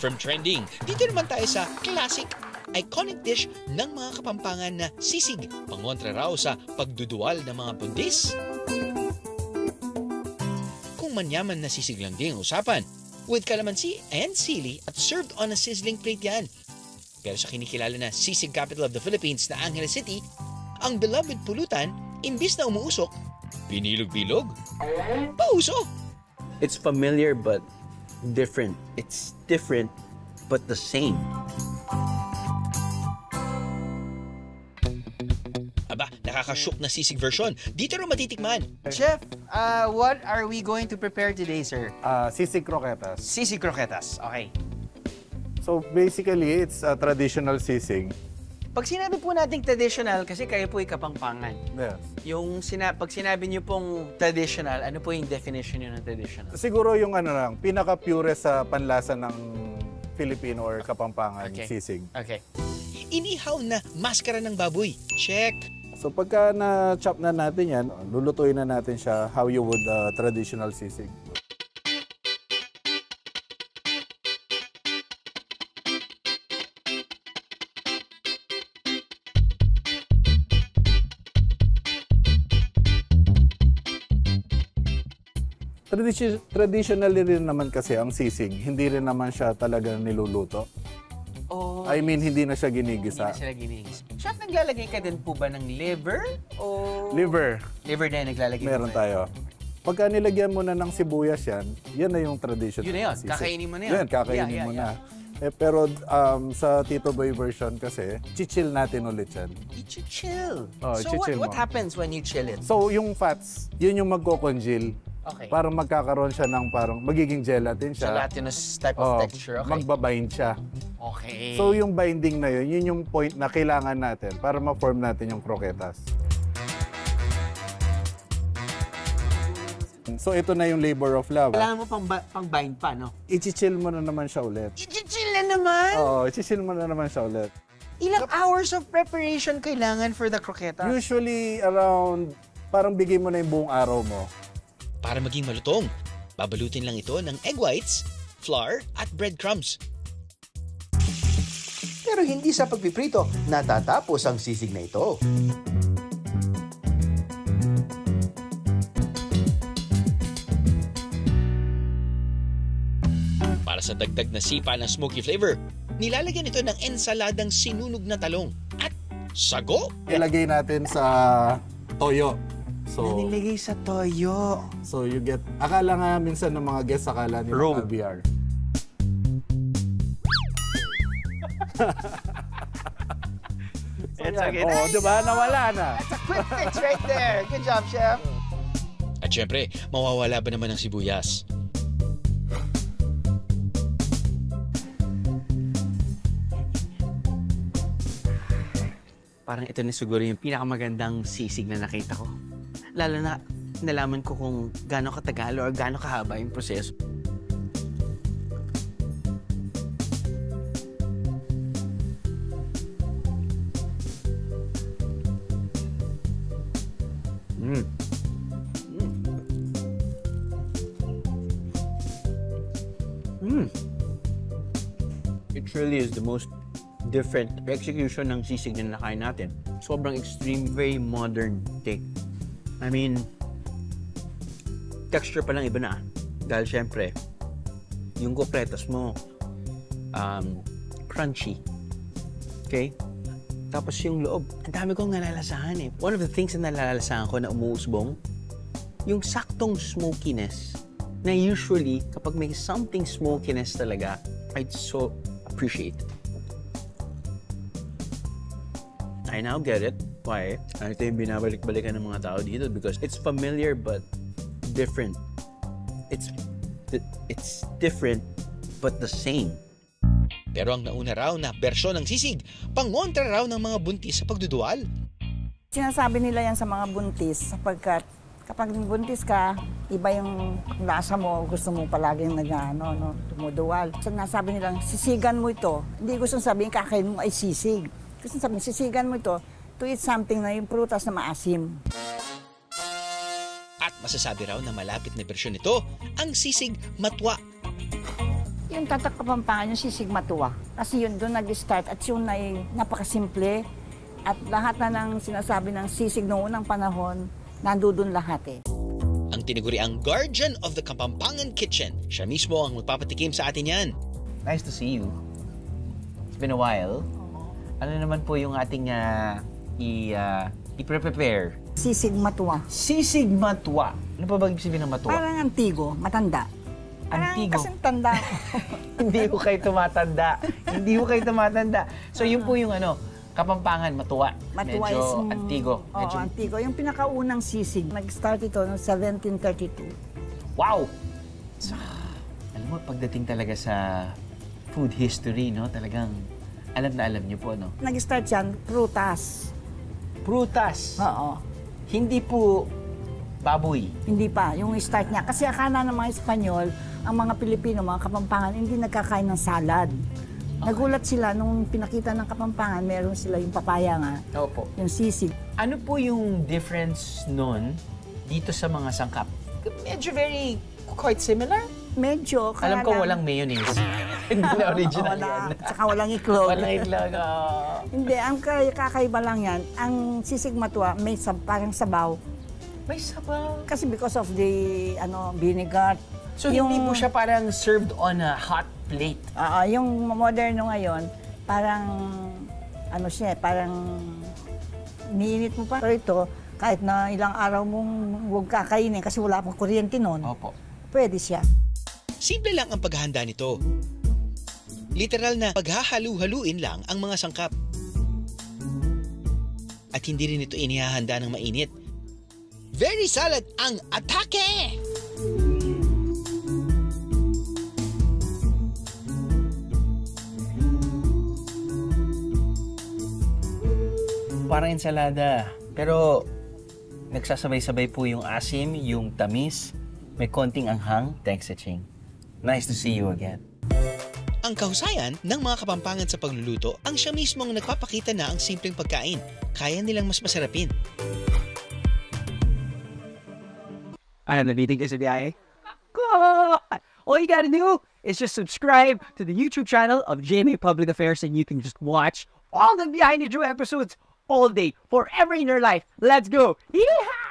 From trending, dito naman tayo sa classic, iconic dish ng mga Kapampangan na sisig. Pangontra raw sa pagduduwal ng mga buntis. Kung manyaman na sisig lang din ang usapan, with calamansi and sili at served on a sizzling plate yan. Pero sa kinikilala na sisig capital of the Philippines na Angeles City, ang beloved pulutan, imbis na umuusok, binilog-bilog, pausok. It's familiar but different. It's different but the same. Aba, nakakashook na sisig version. Dito rin matitikman. Chef, what are we going to prepare today, sir? Sisig croquetas. Sisig croquetas. Okay. So basically, it's a traditional sisig. Pag sinabi po nating traditional, kasi kayo po ay Kapampangan. Yes. Yung pag sinabi niyo pong traditional, ano po yung definition niyo ng traditional? Siguro yung ano lang, pinaka-pure sa panlasa ng Filipino or Kapampangan sisig. Okay. Inihaw na maskara ng baboy. Check. So pagka na-chop na natin yan, lulutuin na natin siya how you would traditional sisig. Traditionally rin naman kasi ang sisig, hindi rin naman siya talaga niluluto. Oh, I mean, hindi na siya ginigisa. Hindi na sila ginigisa. Chef, naglalagay ka din po ba ng liver? O... Liver. Liver din naglalagay. Meron tayo. Pagka nilagyan mo na ng sibuyas yan na yung traditional. Yun na yun. sisig. Kakainin mo na yan. Yan, kakainin mo na. Pero sa Tito Boy version kasi, chill natin ulit yan. I-chill. Oh, so what happens when you chill it? So yung fats, yun yung magko-congeal. Okay. Parang magkakaroon siya ng parang magiging gelatin siya. Gelatinous type of texture. Okay. Magbabind siya. Okay. So yung binding na yun yung point na kailangan natin para ma-form natin yung croquetas. So ito na yung labor of love. Kailangan mo pang bind pa, no? I-chill mo na naman siya ulit. I-chill na naman? Oo, i-chill mo na naman siya ulit. Ilang hours of preparation kailangan for the croquetas? Usually around, parang bigay mo na yung buong araw mo. Para maging malutong, babalutin lang ito ng egg whites, flour at breadcrumbs. Pero hindi sa pagpiprito natatapos ang sisig na ito. Para sa dagdag na sipa ng smoky flavor, nilalagyan ito ng ensaladang sinunog na talong at sago. Ilagay natin sa toyo. So, nilagay sa toyo. So you get, akala nga minsan ng mga guests, akala nila caviar. It's okay. Oh, diba? Nawala na. That's a quick fix right there. Good job, Chef. At syempre, mawawala ba naman ang sibuyas? Parang ito na siguro yung pinakamagandang sisig na nakita ko. Lalo na nalaman ko kung gaano katagal o gaano kahaba yung proseso. It really is the most different execution ng sisig na nakain natin. Sobrang extreme, very modern take. I mean, texture pa lang iba na. Dahil syempre, yung croquetas mo, crunchy. Okay? Tapos yung loob, ang dami kong nalalasahan eh. One of the things na nalalasahan ko na umuusbong, yung saktong smokiness na usually, kapag may something smokiness talaga, I'd so appreciate it. I now get it. Why? Ito yung binabalik-balikan ng mga tao dito because it's familiar but different. It's different but the same. Pero ang nauna raw na bersyon ng sisig, pangontra raw ng mga buntis sa pagdudual. Sinasabi nila yan sa mga buntis sapagkat kapag buntis ka, iba yung lasa mo, gusto mo palaging tumuduwal. So nasabi nilang, sisigan mo ito. Hindi gusto sabihin kakain mo ay sisig. Gusto sabihin, sisigan mo ito to eat something na yung prutas na maasim. At masasabi raw na malapit na bersyon nito, ang sisig matwa. Yung Tatak Kapampangan, yung sisig matuwa. Kasi yun doon nag-start at yun ay napakasimple. At lahat na ng sinasabi ng sisig noong unang panahon, nandoon lahat eh. Ang tinaguriang guardian of the Kapampangan Kitchen. Siya mismo ang magpapatikim sa atin yan. Nice to see you. It's been a while. Ano naman po yung ating i-prepare? Sisig matuwa. Sisig matwa. Ano pa ba ibig sabihin ng matwa? Parang antigo, matanda. Parang Antigo? kasing tanda. Hindi ko kayo tumatanda. Hindi ko kayo tumatanda. So yun po yung Kapampangan, matuwa. Matuwa Medyo is antigo. Oo, Medyo... antigo. Yung pinakaunang sisig, nag-start ito noong 1732. Wow! So, alam mo, pagdating talaga sa food history, no? Talagang alam na alam niyo po, no? Nag-start yan, prutas. Prutas. Oo. Hindi po baboy. Hindi pa, yung start niya. Kasi akala ng mga Espanyol, ang mga Pilipino, mga Kapampangan, hindi nagkakain ng salad. Nagulat sila nung pinakita ng Kapampangan, meron sila yung papaya nga, Opo. yung sisig. Ano po yung difference nun dito sa mga sangkap? Medyo quite similar. Medyo, kaya Alam ko lang- walang mayonnaise. Hindi na original wala, yan. tsaka walang iklog. Walang itlog. Hindi, ang kakaiba lang yan, ang sisig matuwa, may parang sabaw. May sabaw. Kasi because of the vinegar. So hindi po siya parang served on a hot plate. Yung moderno ngayon, parang siya, parang niinit mo pa. Pero ito, kahit na ilang araw mong huwag kakainin kasi wala pang kuryente noon, Opo. pwede siya. Simple lang ang paghahanda nito. Literal na paghahalu-haluin lang ang mga sangkap. At hindi rin ito inihahanda ng mainit. Very salad ang atake! Parang ensalada. Pero nagsasabay-sabay po yung asim, yung tamis, may konting anghang. Thanks, Ching. Nice to see you again. Ang kahusayan ng mga Kapampangan sa pagluluto ang siya mismong nagpapakita na ang simpleng pagkain. Kaya nilang mas masarapin. I have the meeting this today. All you gotta do is just subscribe to the YouTube channel of GMA Public Affairs and you can just watch all the behind the show episodes all day, forever in your life. Let's go! Yeehaw!